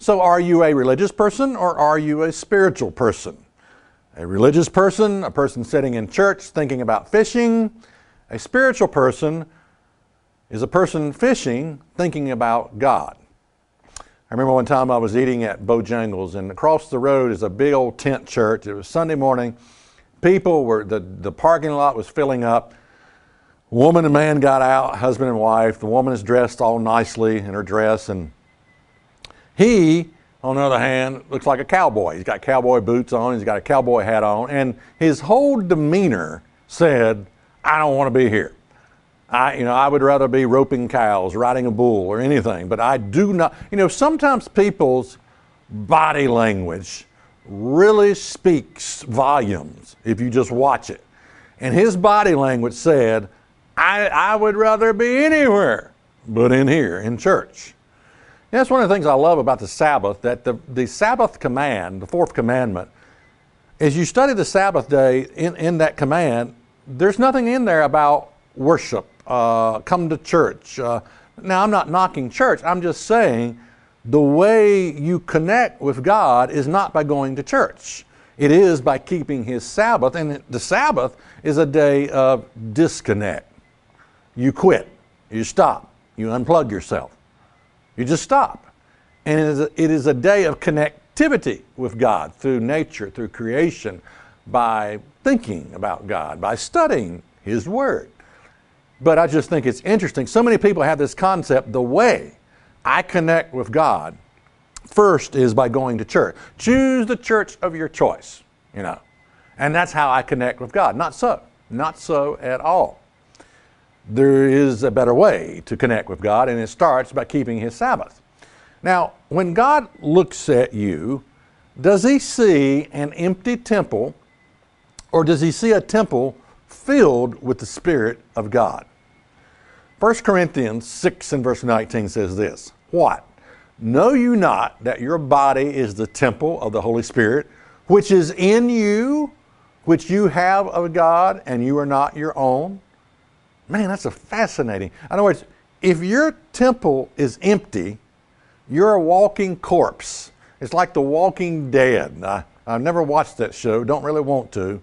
So are you a religious person or are you a spiritual person? A religious person, a person sitting in church thinking about fishing. A spiritual person is a person fishing thinking about God. I remember one time I was eating at Bojangles, and across the road is a big old tent church. It was Sunday morning. People were, the parking lot was filling up. Woman and man got out, husband and wife. The woman is dressed all nicely in her dress, and he, on the other hand, looks like a cowboy. He's got cowboy boots on, he's got a cowboy hat on, and his whole demeanor said, I don't want to be here. I would rather be roping cows, riding a bull, or anything, but I do not. Sometimes people's body language really speaks volumes if you just watch it. And his body language said, I would rather be anywhere but in here, in church. And that's one of the things I love about the Sabbath, that the Sabbath command, the fourth commandment, as you study the Sabbath day in that command, there's nothing in there about worship, come to church. Now, I'm not knocking church. I'm just saying the way you connect with God is not by going to church. It is by keeping His Sabbath, and the Sabbath is a day of disconnect. You quit, you stop, you unplug yourself. You just stop. And it is a day of connectivity with God through nature, through creation, by thinking about God, by studying His Word. But I just think it's interesting. So many people have this concept, the way I connect with God first is by going to church. Choose the church of your choice, and that's how I connect with God. Not so. Not so at all. There is a better way to connect with God, and it starts by keeping His Sabbath. Now, when God looks at you, does He see an empty temple, or does He see a temple filled with the Spirit of God? 1 Corinthians 6 and verse 19 says this, what? Know you not that your body is the temple of the Holy Spirit, which is in you, which you have of God, and you are not your own? Man, that's fascinating. In other words, if your temple is empty, you're a walking corpse. It's like The Walking Dead. I've never watched that show, don't really want to.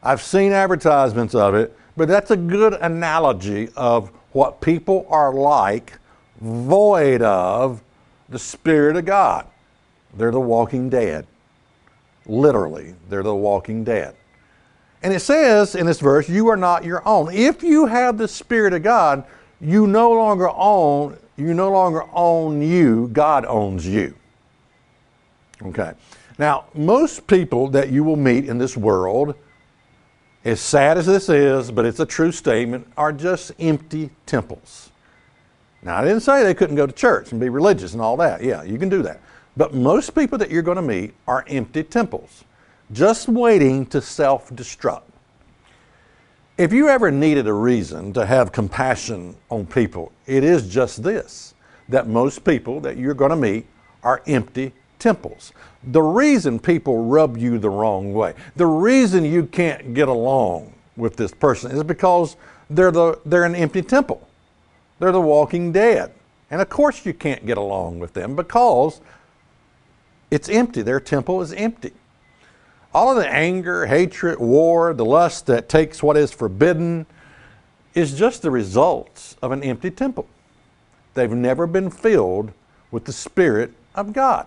I've seen advertisements of it, but that's a good analogy of what people are like, void of the Spirit of God. They're the walking dead. Literally, they're the walking dead. And it says in this verse, you are not your own. If you have the Spirit of God, you no longer own you, God owns you. Okay. Now, most people that you will meet in this world, as sad as this is, but it's a true statement, are just empty temples. Now, I didn't say they couldn't go to church and be religious and all that. Yeah, you can do that. But most people that you're going to meet are empty temples, just waiting to self-destruct. If you ever needed a reason to have compassion on people, it is just this, that most people that you're going to meet are empty temples. The reason people rub you the wrong way, the reason you can't get along with this person is because they're an empty temple. They're the walking dead. And of course you can't get along with them because it's empty. Their temple is empty. All of the anger, hatred, war, the lust that takes what is forbidden is just the results of an empty temple. They've never been filled with the Spirit of God.